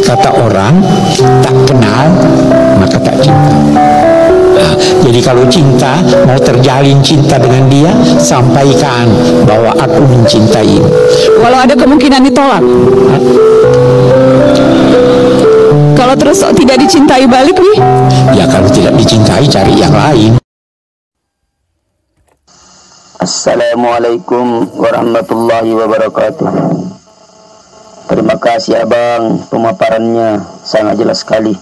kata orang, tak kenal maka tak cinta. Nah, jadi kalau cinta, mau terjalin cinta dengan dia, sampaikan bahwa aku mencintai. Walau ada kemungkinan ditolak. Kalau terus tidak dicintai balik nih? Ya kalau tidak dicintai cari yang lain. Assalamualaikum warahmatullahi wabarakatuh. Terima kasih abang, pemaparannya sangat jelas sekali.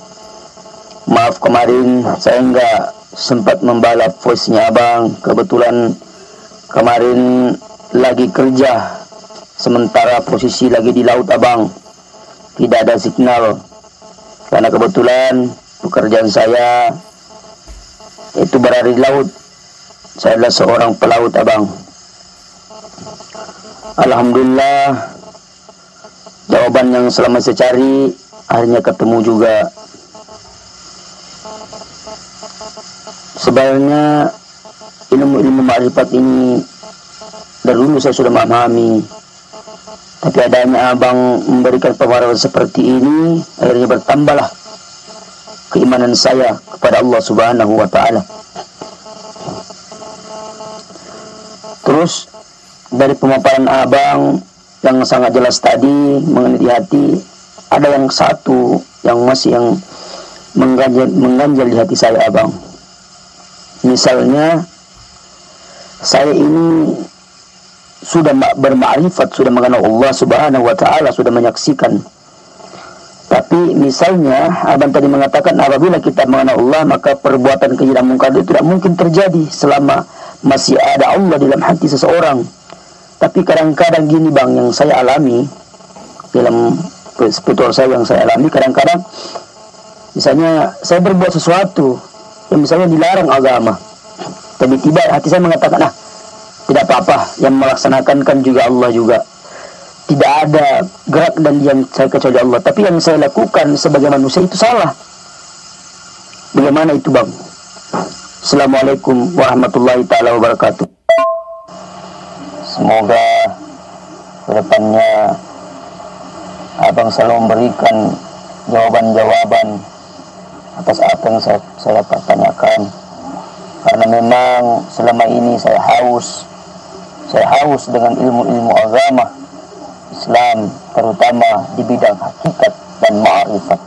Maaf kemarin saya nggak sempat membalap voice-nya abang. Kebetulan kemarin lagi kerja, sementara posisi lagi di laut abang. Tidak ada signal. Karena kebetulan pekerjaan saya itu berada di laut. Saya adalah seorang pelaut abang. Alhamdulillah, jawaban yang selama saya cari akhirnya ketemu juga. Sebenarnya ilmu makrifat ini dari dulu saya sudah memahami, tapi adanya abang memberikan pemaparan seperti ini, akhirnya bertambahlah keimanan saya kepada Allah Subhanahu wa Ta'ala. Terus dari pemaparan abang yang sangat jelas tadi mengenai di hati, ada yang satu yang masih mengganjal di hati saya abang. Misalnya saya ini sudah bermakrifat, sudah mengenal Allah Subhanahu wa Ta'ala, sudah menyaksikan. Tapi misalnya abang tadi mengatakan apabila kita mengenal Allah maka perbuatan kejiran mungkar itu tidak mungkin terjadi selama masih ada Allah dalam hati seseorang. Tapi kadang-kadang gini bang, yang saya alami dalam spiritual saya, yang saya alami kadang-kadang misalnya saya berbuat sesuatu yang misalnya dilarang agama, tapi tiba hati saya mengatakan tidak apa-apa, yang melaksanakan kan juga Allah juga, tidak ada gerak dan diam saya kecuali Allah, tapi yang saya lakukan sebagai manusia itu salah. Bagaimana itu bang? Assalamualaikum warahmatullahi ta'ala wabarakatuh. Semoga kedepannya abang selalu memberikan jawaban-jawaban atas apa yang saya tanyakan, karena memang selama ini saya haus dengan ilmu-ilmu agama Islam, terutama di bidang hakikat dan ma'rifat.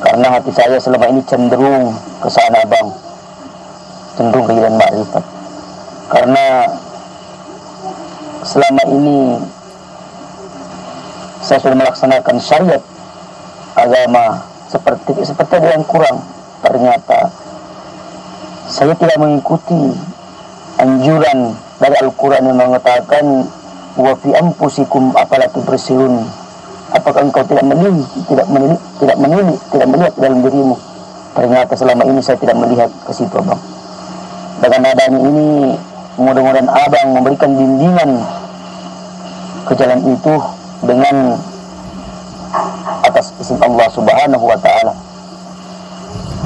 Karena hati saya selama ini cenderung ke sana bang, cenderung ke jalan ma'rifat. Karena selama ini saya sudah melaksanakan syariat agama seperti ada yang kurang. Ternyata saya tidak mengikuti anjuran dari Al-Quran yang mengatakan wa fi anfusikum afala tubsirun. Apakah engkau tidak melihat dalam dirimu? Ternyata selama ini saya tidak melihat ke situ abang. Dengan adanya ini mudah-mudahan abang memberikan bimbingan ke jalan itu dengan atas izin Allah Subhanahu wa Ta'ala.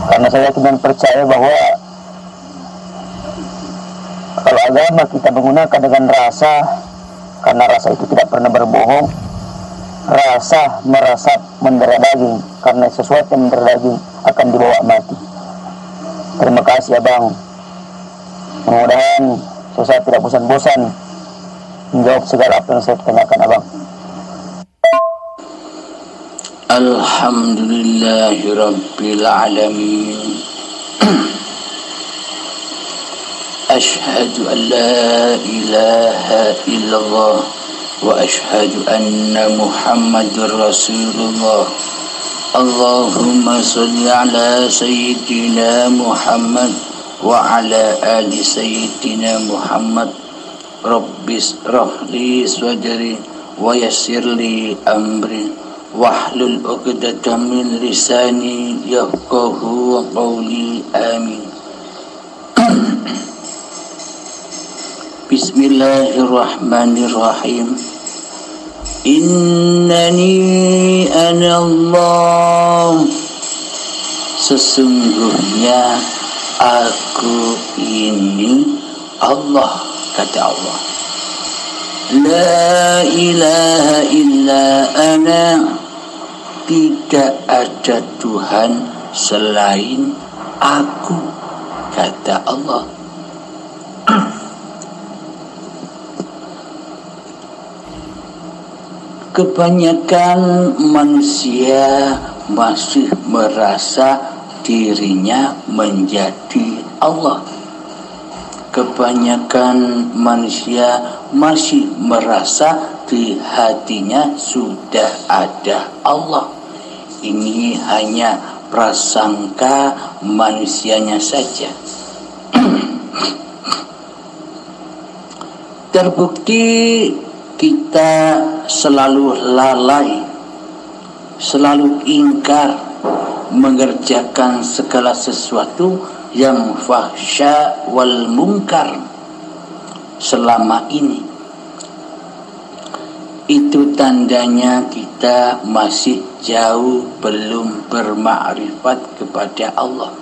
Karena saya yakin dan percaya bahwa kalau agama kita menggunakan dengan rasa, karena rasa itu tidak pernah berbohong, rasa merasap mendarah daging, karena sesuatu yang mendarah daging akan dibawa mati. Terima kasih abang. Mudah-mudahan saya tidak bosan-bosan menjawab segala apa yang saya tanyakan abang. Alhamdulillahi Rabbil Alamin. Ashhadu an la ilaha illallah wa ashhadu anna Muhammadur Rasulullah. Allahumma salli ala Sayyidina Muhammad wa ala ali Sayyidina Muhammad. Rabbis rahli sadri wa yassirli amri wahlul 'uqdatam min lisani yafqahu qawli. Amin. Bismillahirrahmanirrahim. Innani ana Allah. Sesungguhnya aku ini Allah, kata Allah. La ilaha illa ana. tidak ada Tuhan selain aku, kata Allah. Kebanyakan manusia masih merasa dirinya menjadi Allah. Kebanyakan manusia masih merasa di hatinya sudah ada Allah. Ini hanya prasangka manusianya saja. Terbukti kita selalu lalai, selalu ingkar mengerjakan segala sesuatu yang fahsya wal munkar selama ini. Itu tandanya kita masih jauh belum bermakrifat kepada Allah.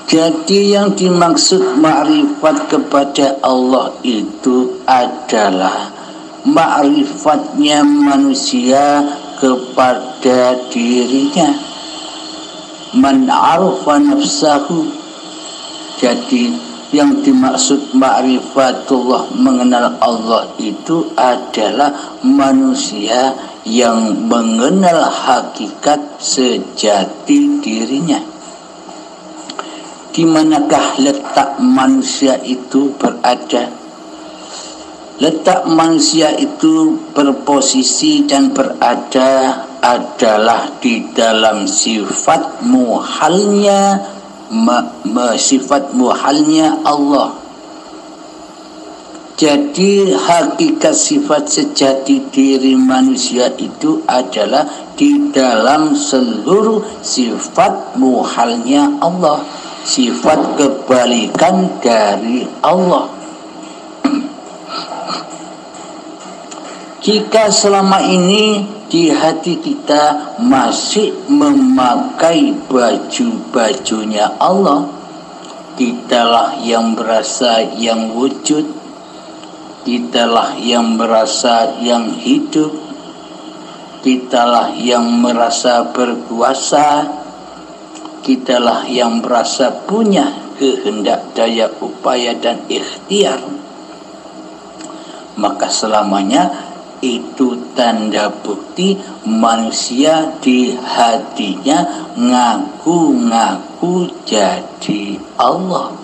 Jadi yang dimaksud makrifat kepada Allah itu adalah makrifatnya manusia kepada dirinya. Man arafa nafsahu. Jadi yang dimaksud ma'rifatullah, mengenal Allah, itu adalah manusia yang mengenal hakikat sejati dirinya. Di manakah letak manusia itu berada? Letak manusia itu berposisi dan berada adalah di dalam sifat muhalnya, sifat muhalnya Allah. Jadi hakikat sifat sejati diri manusia itu adalah di dalam seluruh sifat muhalnya Allah, sifat kebalikan dari Allah. Jika selama ini di hati kita masih memakai baju-bajunya Allah, kitalah yang berasa yang wujud, kitalah yang berasa yang hidup, kitalah yang merasa berkuasa, kitalah yang merasa punya kehendak, daya upaya dan ikhtiar, maka selamanya itu tanda bukti manusia di hatinya ngaku-ngaku jadi Allah.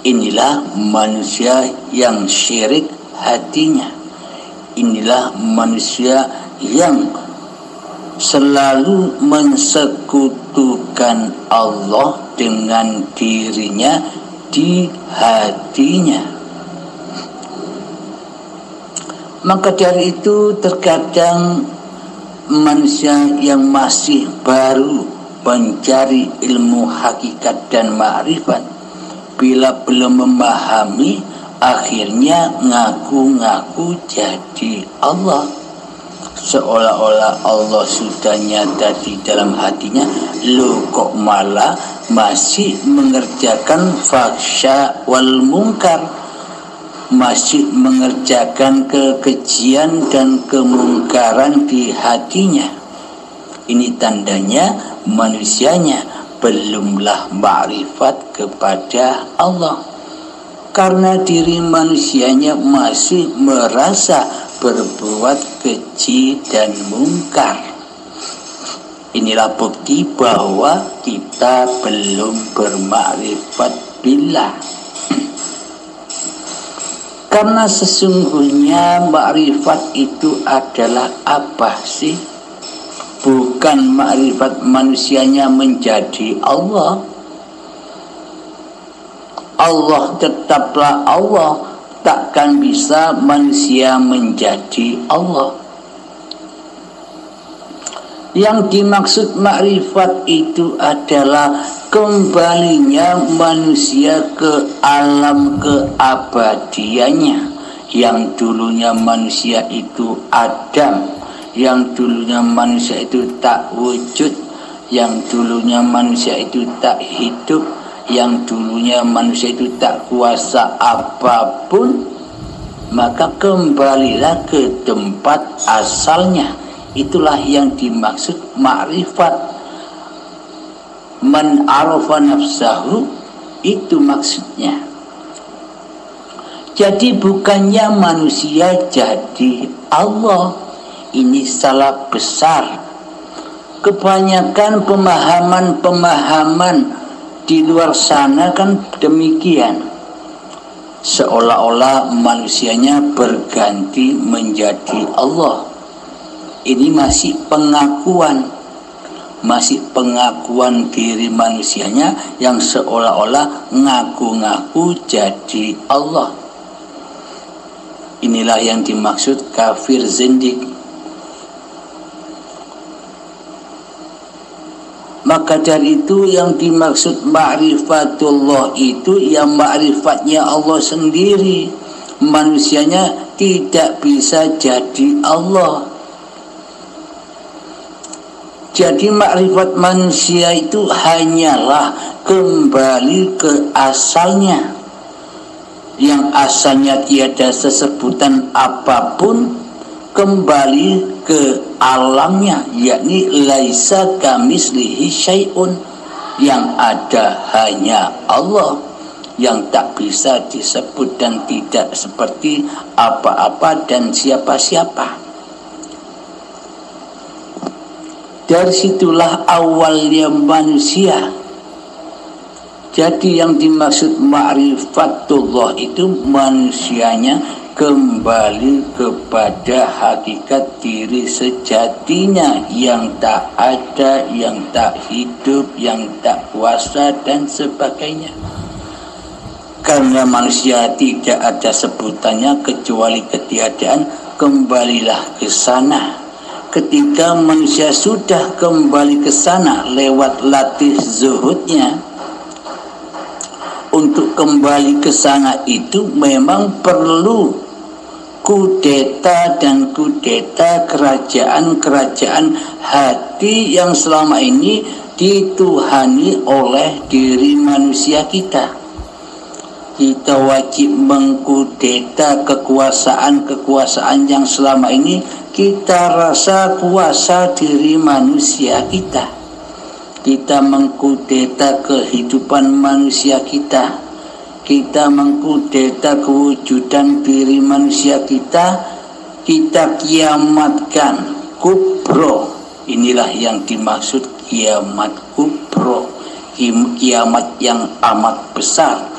Inilah manusia yang syirik hatinya. Inilah manusia yang selalu mensekutukan Allah dengan dirinya di hatinya. Maka dari itu terkadang manusia yang masih baru mencari ilmu hakikat dan ma'rifat, bila belum memahami, akhirnya ngaku-ngaku jadi Allah. Seolah-olah Allah sudah nyata di dalam hatinya, lo kok malah masih mengerjakan fahsya wal munkar, masih mengerjakan kekejian dan kemungkaran di hatinya. Ini tandanya manusianya belumlah ma'rifat kepada Allah, karena diri manusianya masih merasa berbuat keji dan mungkar. Inilah bukti bahwa kita belum bermakrifat billah. Karena sesungguhnya makrifat itu adalah apa sih? Bukan makrifat manusianya menjadi Allah. Allah tetaplah Allah, takkan bisa manusia menjadi Allah. Yang dimaksud makrifat itu adalah kembalinya manusia ke alam keabadiannya. Yang dulunya manusia itu Adam, yang dulunya manusia itu tak wujud, yang dulunya manusia itu tak hidup, yang dulunya manusia itu tak kuasa apapun, maka kembalilah ke tempat asalnya, Itulah yang dimaksud ma'rifat. Man arafa nafsahu, itu maksudnya. Jadi bukannya manusia jadi Allah. Ini salah besar. Kebanyakan pemahaman-pemahaman di luar sana kan demikian. Seolah-olah manusianya berganti menjadi Allah. Ini masih pengakuan diri manusianya yang seolah-olah ngaku-ngaku jadi Allah. Inilah yang dimaksud kafir zindik. Maka dari itu yang dimaksud ma'rifatullah itu yang ma'rifatnya Allah sendiri. Manusianya tidak bisa jadi Allah. Jadi ma'rifat manusia itu hanyalah kembali ke asalnya. Yang asalnya tiada sesebutan apapun, kembali ke alamnya, yakni laisa kamislihi syai'un, yang ada hanya Allah, yang tak bisa disebut dan tidak seperti apa-apa dan siapa-siapa. Dari situlah awalnya manusia. Jadi yang dimaksud ma'rifatullah itu manusianya kembali kepada hakikat diri sejatinya yang tak ada, yang tak hidup, yang tak kuasa dan sebagainya. Karena manusia tidak ada sebutannya kecuali ketiadaan, kembalilah ke sana. Ketika manusia sudah kembali ke sana lewat latih zuhudnya, untuk kembali ke sana itu memang perlu kudeta dan kudeta kerajaan-kerajaan hati yang selama ini dituhani oleh diri manusia kita. Kita wajib mengkudeta kekuasaan-kekuasaan yang selama ini kita rasa kuasa diri manusia kita. Kita mengkudeta kehidupan manusia kita. Kita mengkudeta kewujudan diri manusia kita. Kita kiamatkan kubro. Inilah yang dimaksud kiamat kubro, kiamat yang amat besar.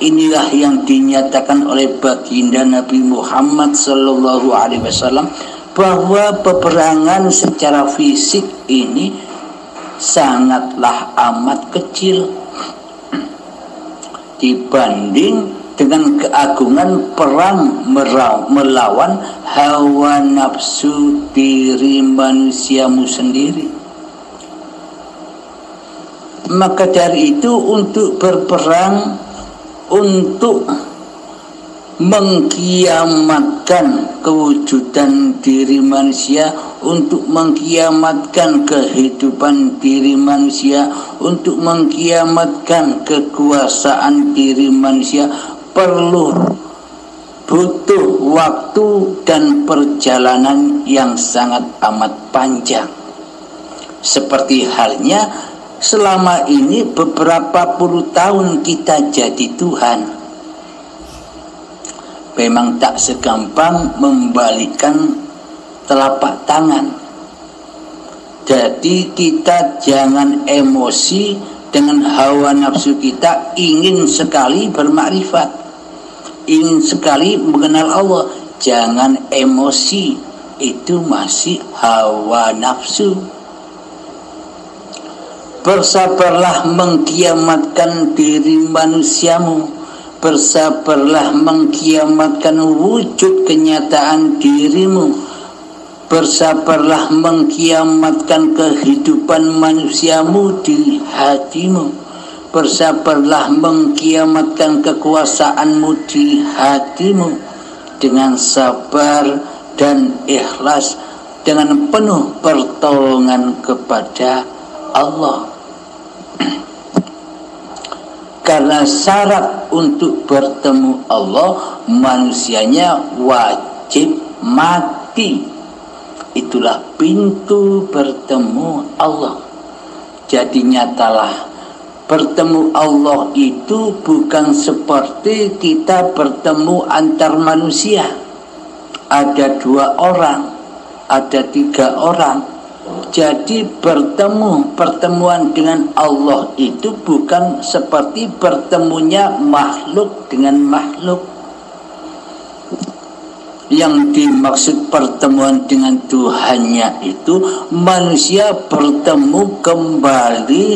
Inilah yang dinyatakan oleh baginda Nabi Muhammad SAW, bahwa peperangan secara fisik ini sangatlah amat kecil dibanding dengan keagungan perang melawan hawa nafsu diri manusiamu sendiri. Maka dari itu untuk berperang, untuk mengkiamatkan kewujudan diri manusia, untuk mengkiamatkan kehidupan diri manusia, untuk mengkiamatkan kekuasaan diri manusia, butuh waktu dan perjalanan yang sangat amat panjang. Seperti halnya selama ini beberapa puluh tahun kita jadi Tuhan, memang tak segampang membalikkan telapak tangan. Jadi kita jangan emosi dengan hawa nafsu kita, ingin sekali bermakrifat, ingin sekali mengenal Allah. Jangan emosi, itu masih hawa nafsu. Bersabarlah mengkiamatkan diri manusiamu, bersabarlah mengkiamatkan wujud kenyataan dirimu, bersabarlah mengkiamatkan kehidupan manusiamu di hatimu, bersabarlah mengkiamatkan kekuasaanmu di hatimu. Dengan sabar dan ikhlas, dengan penuh pertolongan kepada Allah. Karena syarat untuk bertemu Allah, manusianya wajib mati. itulah pintu bertemu Allah. Jadi nyatalah bertemu Allah itu bukan seperti kita bertemu antar manusia. Ada 2 orang, ada 3 orang. Jadi pertemuan dengan Allah itu bukan seperti bertemunya makhluk dengan makhluk. Yang dimaksud pertemuan dengan Tuhannya itu manusia bertemu kembali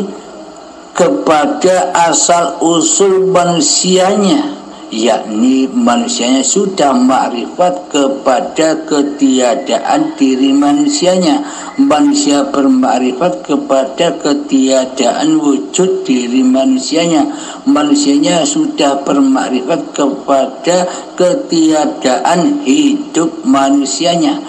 kepada asal usul manusianya, yakni manusianya sudah makrifat kepada ketiadaan diri manusianya. Manusia bermakrifat kepada ketiadaan wujud diri manusianya. Manusianya sudah bermakrifat kepada ketiadaan hidup manusianya.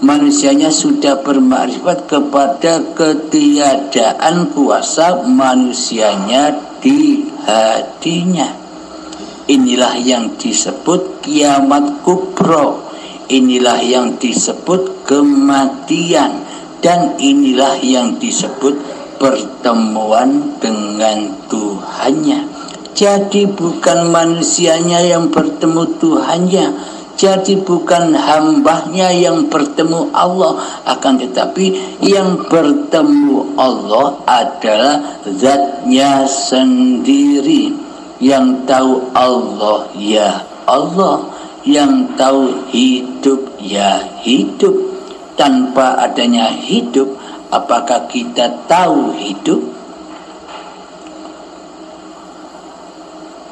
Manusianya sudah bermakrifat kepada ketiadaan kuasa manusianya di hatinya. Inilah yang disebut kiamat kubro. Inilah yang disebut kematian. Dan inilah yang disebut pertemuan dengan Tuhannya. Jadi bukan manusianya yang bertemu Tuhannya. Jadi bukan hambanya yang bertemu Allah. Akan tetapi yang bertemu Allah adalah zatnya sendiri. Yang tahu Allah ya Allah, yang tahu hidup ya hidup. Tanpa adanya hidup, apakah kita tahu hidup?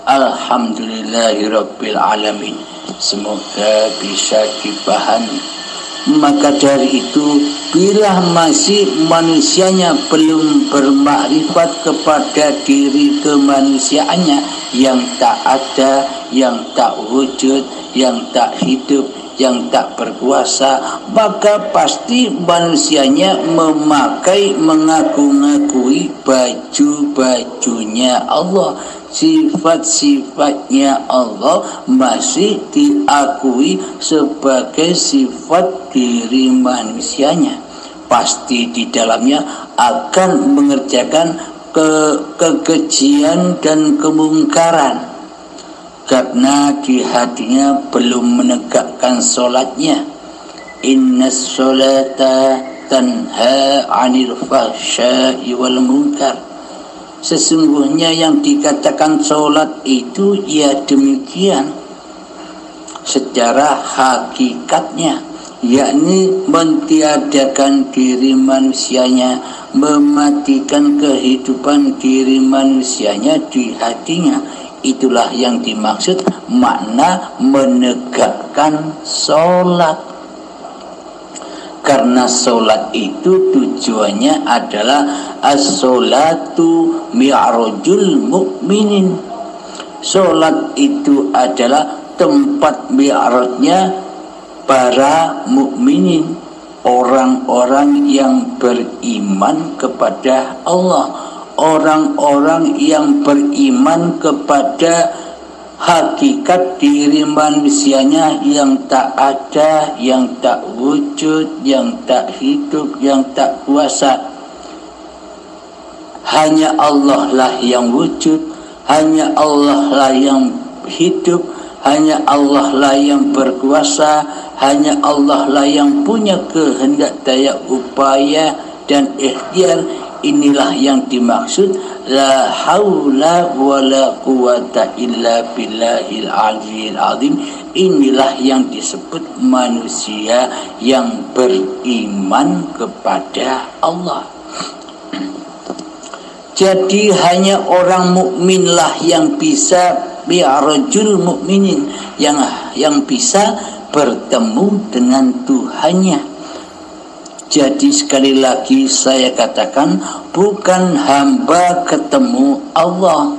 Alhamdulillahirabbil alamin. Semoga bisa dipahami. Maka dari itu, bila masih manusianya belum bermakrifat kepada diri kemanusiaannya yang tak ada, yang tak wujud, yang tak hidup, yang tak berkuasa, maka pasti manusianya mengaku-ngakui baju-bajunya Allah. Sifat-sifatnya Allah masih diakui sebagai sifat diri manusianya. Pasti di dalamnya akan mengerjakan kekejian dan kemungkaran, karena di hatinya belum menegakkan sholatnya. Innas sholata tanha 'anil fahsya'i wal munkar. Sesungguhnya yang dikatakan sholat itu ya demikian secara hakikatnya, yakni mentiadakan diri manusianya, mematikan kehidupan diri manusianya di hatinya. Itulah yang dimaksud makna menegakkan sholat. Karena sholat itu tujuannya adalah as-sholatu mi'rajul mu'minin. Sholat itu adalah tempat mi'rajnya para mukminin, orang-orang yang beriman kepada Allah, orang-orang yang beriman kepada hakikat diri manusianya yang tak ada, yang tak wujud, yang tak hidup, yang tak kuasa. Hanya Allah lah yang wujud, hanya Allah lah yang hidup, hanya Allah lah yang berkuasa, hanya Allah lah yang punya kehendak, daya upaya dan ikhtiar. Inilah yang dimaksud la haula wala quwata illa billahil aliyyil azim. Inilah yang disebut manusia yang beriman kepada Allah. Jadi hanya orang mukminlah yang bisa bi'arajul mukminin, yang bisa bertemu dengan Tuhannya. Jadi sekali lagi saya katakan, bukan hamba ketemu Allah.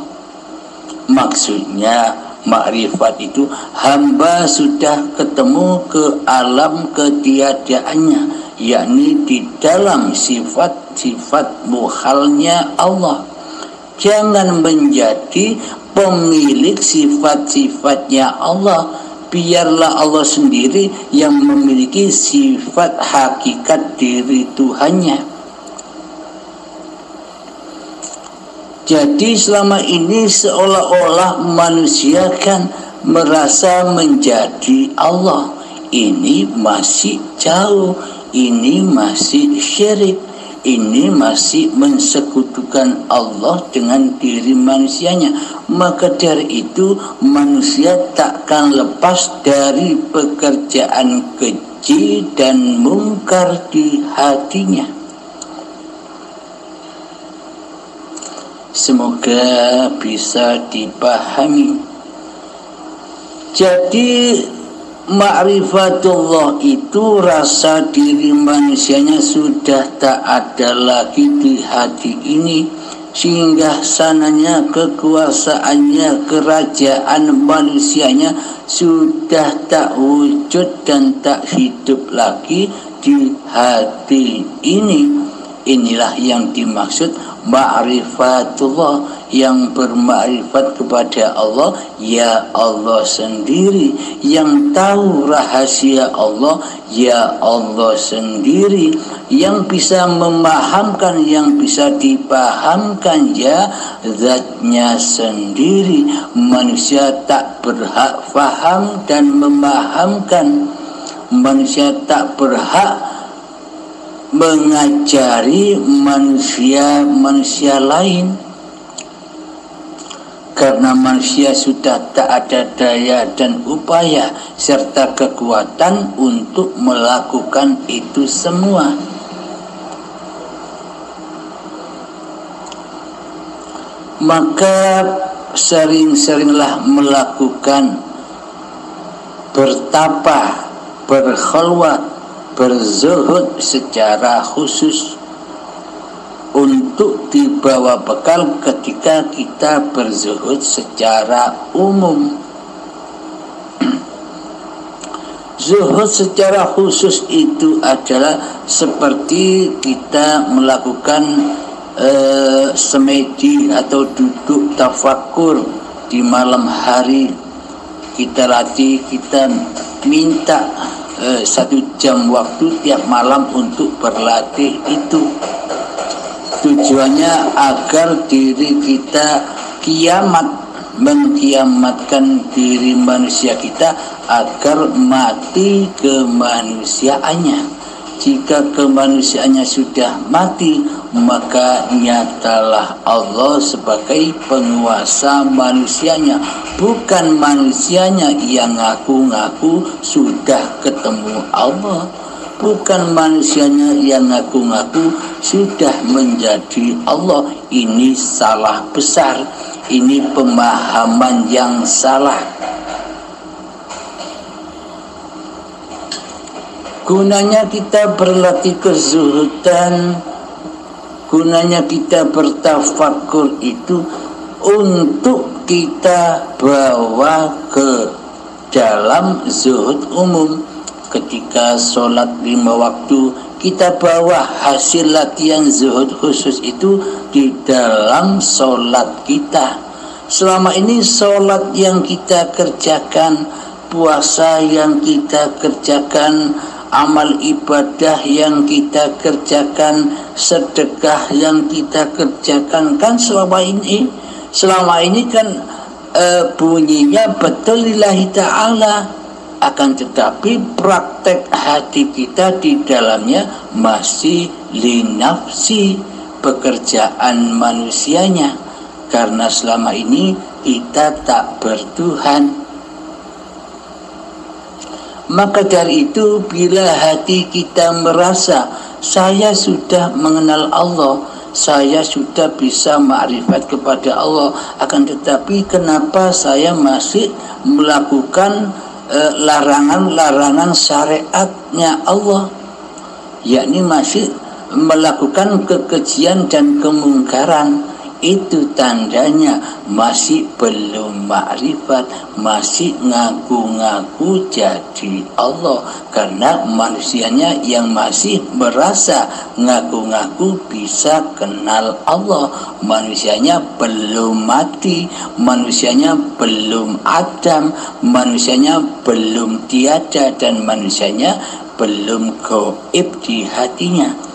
Maksudnya makrifat itu hamba sudah ketemu ke alam ketiadaannya, yakni di dalam sifat-sifat muhalnya Allah. Jangan menjadi pemilik sifat-sifatnya Allah, biarlah Allah sendiri yang memiliki sifat hakikat diri Tuhannya. Jadi selama ini seolah-olah manusia kan merasa menjadi Allah. Ini masih jauh, ini masih syirik, ini masih mensekutukan Allah dengan diri manusianya. Maka dari itu manusia takkan lepas dari pekerjaan keji dan mungkar di hatinya. Semoga bisa dipahami. Jadi ma'rifatullah itu rasa diri manusianya sudah tak ada lagi di hati ini, sehingga sananya kekuasaannya, kerajaan manusianya sudah tak wujud dan tak hidup lagi di hati ini. Inilah yang dimaksud ma'rifatullah, yang bermakrifat kepada Allah, ya Allah sendiri. Yang tahu rahasia Allah, ya Allah sendiri. Yang bisa memahamkan, yang bisa dipahamkan, ya zatnya sendiri. Manusia tak berhak faham dan memahamkan. Manusia tak berhak mengajari manusia lain, karena manusia sudah tak ada daya dan upaya serta kekuatan untuk melakukan itu semua. Maka sering-seringlah melakukan bertapa, berkhalwat, berzuhud secara khusus untuk dibawa bekal ketika kita berzuhud secara umum. Zuhud secara khusus itu adalah seperti kita melakukan semedi atau duduk tafakur di malam hari. Kita latih, kita minta 1 jam waktu tiap malam untuk berlatih itu. Tujuannya agar diri kita kiamat, mengkiamatkan diri manusia kita agar mati kemanusiaannya. Jika kemanusiaannya sudah mati, maka nyatalah Allah sebagai penguasa manusianya, bukan manusianya yang ngaku-ngaku sudah ketemu Allah, bukan manusianya yang ngaku-ngaku sudah menjadi Allah. Ini salah besar, ini pemahaman yang salah. Gunanya kita berlatih kezuhudan, gunanya kita bertafakur itu untuk kita bawa ke dalam zuhud umum. Ketika sholat 5 waktu, kita bawa hasil latihan zuhud khusus itu di dalam sholat kita. Selama ini sholat yang kita kerjakan, puasa yang kita kerjakan, amal ibadah yang kita kerjakan, sedekah yang kita kerjakan, kan selama ini kan bunyinya betul lillahi ta'ala, akan tetapi praktek hati kita di dalamnya masih linafsi, pekerjaan manusianya, karena selama ini kita tak bertuhan. Maka dari itu, bila hati kita merasa saya sudah mengenal Allah, saya sudah bisa ma'rifat kepada Allah, akan tetapi kenapa saya masih melakukan larangan-larangan syariatnya Allah, yakni masih melakukan kekejian dan kemungkaran. itu tandanya masih belum makrifat, masih ngaku-ngaku jadi Allah. Karena manusianya yang masih merasa ngaku-ngaku bisa kenal Allah, manusianya belum mati, manusianya belum Adam, manusianya belum tiada, dan manusianya belum gaib di hatinya.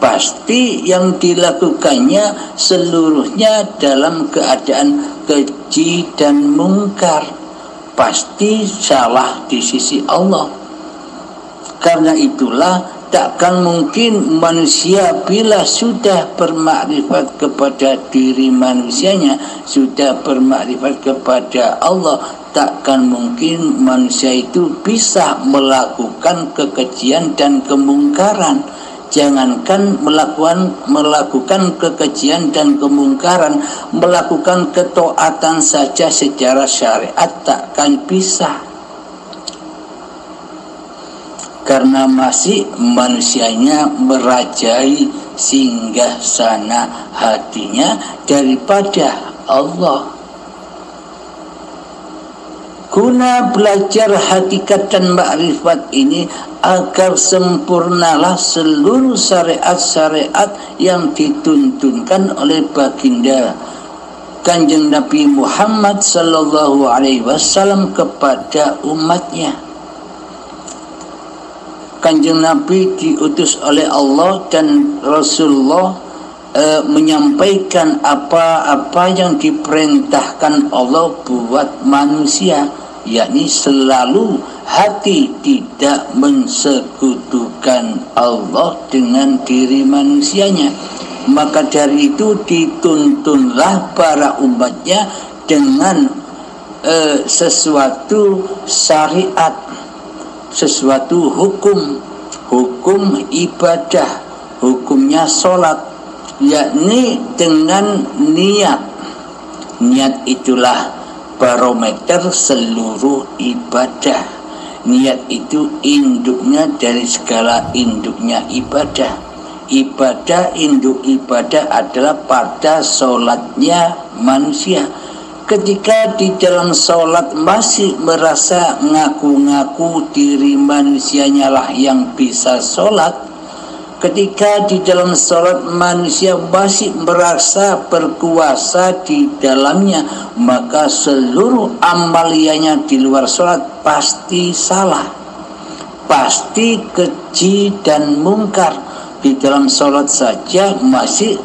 Pasti yang dilakukannya seluruhnya dalam keadaan keji dan mungkar, pasti salah di sisi Allah. Karena itulah takkan mungkin manusia bila sudah bermakrifat kepada diri manusianya, sudah bermakrifat kepada Allah, takkan mungkin manusia itu bisa melakukan kekejian dan kemungkaran. Jangankan melakukan kekejian dan kemungkaran, melakukan ketaatan saja secara syariat takkan bisa. Karena masih manusianya merajai singgah sana hatinya daripada Allah. Guna belajar hakikat dan makrifat ini agar sempurnalah seluruh syariat-syariat yang dituntunkan oleh baginda Kanjeng Nabi Muhammad sallallahu alaihi wasallam kepada umatnya. Kanjeng Nabi diutus oleh Allah dan Rasulullah menyampaikan apa-apa yang diperintahkan Allah buat manusia, yakni selalu hati tidak mensekutukan Allah dengan diri manusianya. Maka dari itu dituntunlah para umatnya dengan sesuatu syariat, sesuatu hukum ibadah, hukumnya sholat, yakni dengan niat. Niat itulah barometer seluruh ibadah. Niat itu induknya dari segala induknya ibadah. Induk ibadah adalah pada sholatnya manusia. Ketika di dalam sholat masih merasa ngaku-ngaku diri manusianya lah yang bisa sholat, ketika di dalam sholat manusia masih merasa berkuasa di dalamnya, maka seluruh amaliyahnya di luar sholat pasti salah, pasti keji dan mungkar. Di dalam sholat saja masih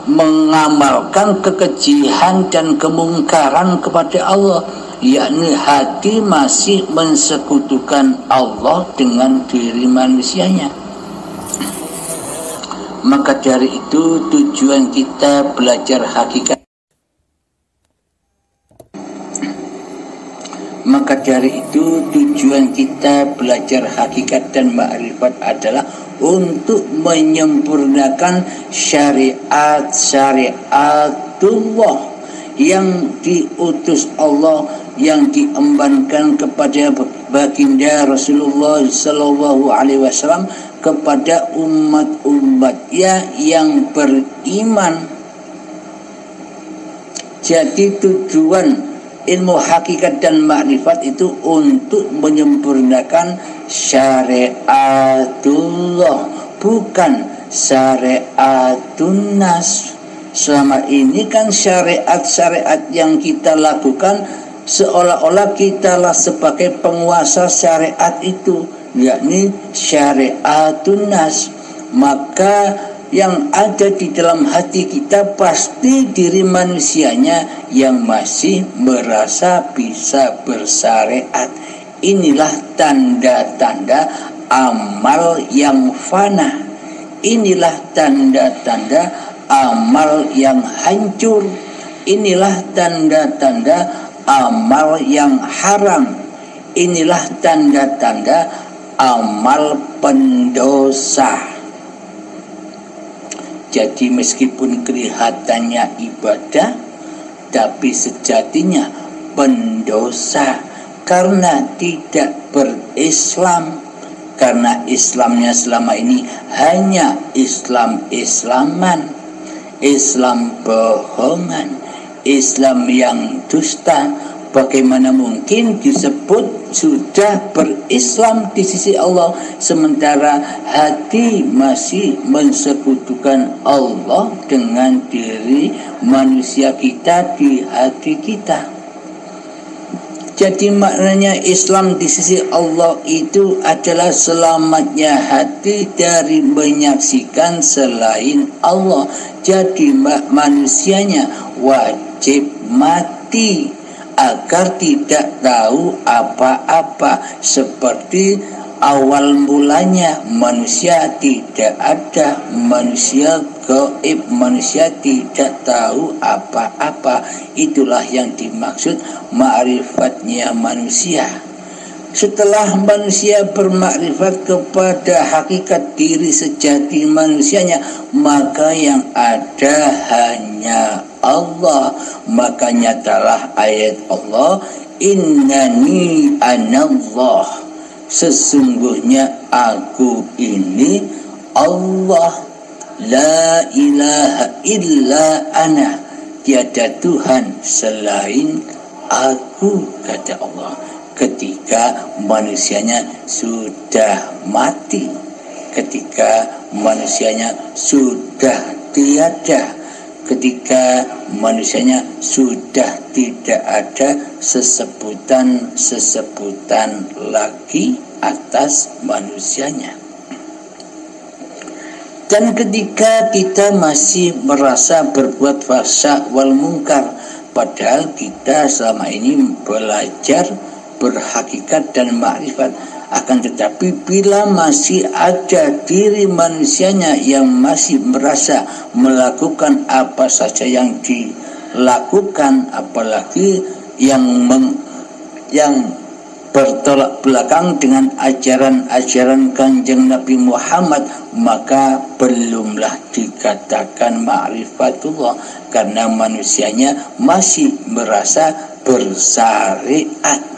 mengamalkan kekejian dan kemungkaran kepada Allah, yakni hati masih mensekutukan Allah dengan diri manusianya. Maka dari itu tujuan kita belajar hakikat. Maka dari itu tujuan kita belajar hakikat dan ma'rifat adalah untuk menyempurnakan syariat-syariatullah yang diutus Allah, yang diembankan kepada baginda Rasulullah sallallahu alaihi wasallam kepada umat-umatnya yang beriman. Jadi tujuan ilmu hakikat dan makrifat itu untuk menyempurnakan syariatullah, bukan syariatun nas. Selama ini kan syariat-syariat yang kita lakukan seolah-olah kitalah sebagai penguasa syariat itu, yakni syariatun nas. Maka yang ada di dalam hati kita pasti diri manusianya yang masih merasa bisa bersyariat. Inilah tanda-tanda amal yang fana. Inilah tanda-tanda amal yang hancur. Inilah tanda-tanda amal yang haram. Inilah tanda-tanda amal pendosa. Jadi meskipun kelihatannya ibadah, tapi sejatinya pendosa karena tidak berislam. Karena Islamnya selama ini hanya Islam-Islaman. Islam bohongan, Islam yang dusta. Bagaimana mungkin disebut sudah berislam di sisi Allah, sementara hati masih mensekutukan Allah dengan diri manusia kita di hati kita. Jadi maknanya Islam di sisi Allah itu adalah selamatnya hati dari menyaksikan selain Allah. Jadi manusianya wajib mati agar tidak tahu apa-apa. Seperti awal mulanya manusia tidak ada, manusia gaib, manusia tidak tahu apa-apa. Itulah yang dimaksud ma'rifatnya manusia. Setelah manusia bermakrifat kepada hakikat diri sejati manusianya, maka yang ada hanya Allah. Maka nyatalah ayat Allah, innani anallah, sesungguhnya aku ini Allah, la ilaha illa ana, tiada Tuhan selain aku, kata Allah. Ketika manusianya sudah mati, ketika manusianya sudah tiada, ketika manusianya sudah tidak ada sesebutan lagi atas manusianya. Dan ketika kita masih merasa berbuat fahsya wal munkar, padahal kita selama ini belajar berhakikat dan makrifat, akan tetapi bila masih ada diri manusianya yang masih merasa melakukan apa saja yang dilakukan, apalagi yang bertolak belakang dengan ajaran-ajaran Kanjeng Nabi Muhammad, maka belumlah dikatakan ma'rifatullah, karena manusianya masih merasa bersyariat.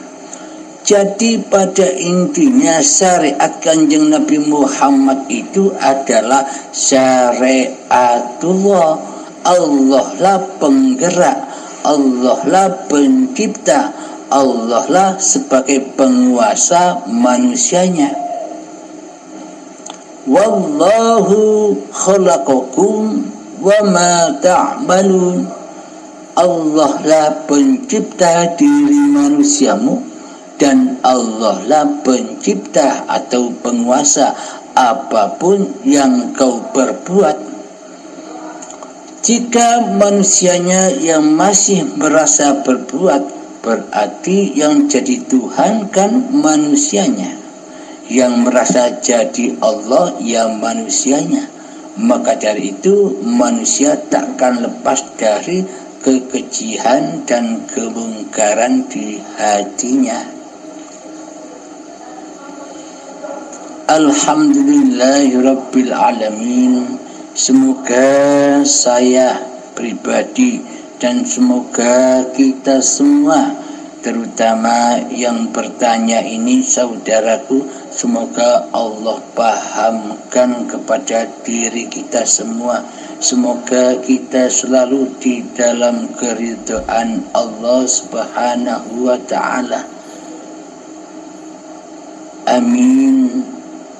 Jadi pada intinya syariat Kanjeng Nabi Muhammad itu adalah syariatullah. Allah lah penggerak, Allah lah pencipta, Allah lah sebagai penguasa manusianya. Wallahu khalaqakum wa ma ta'malun. Allah lah pencipta diri manusiamu, dan Allah lah pencipta atau penguasa apapun yang kau perbuat. Jika manusianya yang masih merasa berbuat, berarti yang jadi Tuhan kan manusianya, yang merasa jadi Allah ya manusianya. Maka dari itu manusia takkan lepas dari kekejian dan kemungkaran di hatinya. Alhamdulillahirabbil alamin. Semoga saya pribadi dan semoga kita semua, terutama yang bertanya ini saudaraku, semoga Allah pahamkan kepada diri kita semua. Semoga kita selalu di dalam keridhaan Allah Subhanahu wa ta'ala. Amin.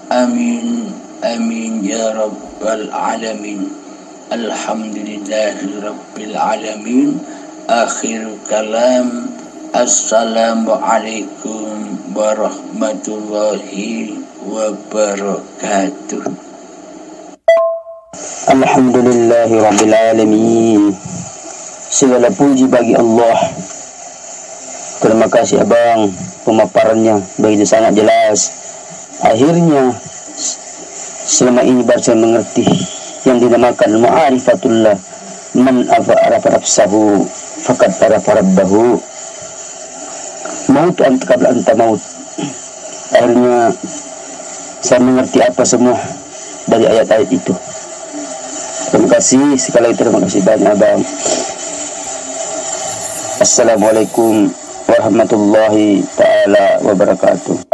Amin, amin ya rabbal alamin. Alhamdulillahi rabbil alamin. Akhir kalam. Assalamualaikum warahmatullahi wabarakatuh. Alhamdulillahi rabbil alamin. Segala puji bagi Allah. Terima kasih abang, pemaparannya begitu sangat jelas. Akhirnya selama ini baru saya mengerti yang dinamakan ma'rifatullah. Man arafa nafsahu faqad arafa rabbahu. Maut anta qabla anta maut. Akhirnya saya mengerti apa semua dari ayat-ayat itu. Terima kasih sekali lagi, terima kasih banyak abang. Assalamualaikum warahmatullahi ta'ala wabarakatuh.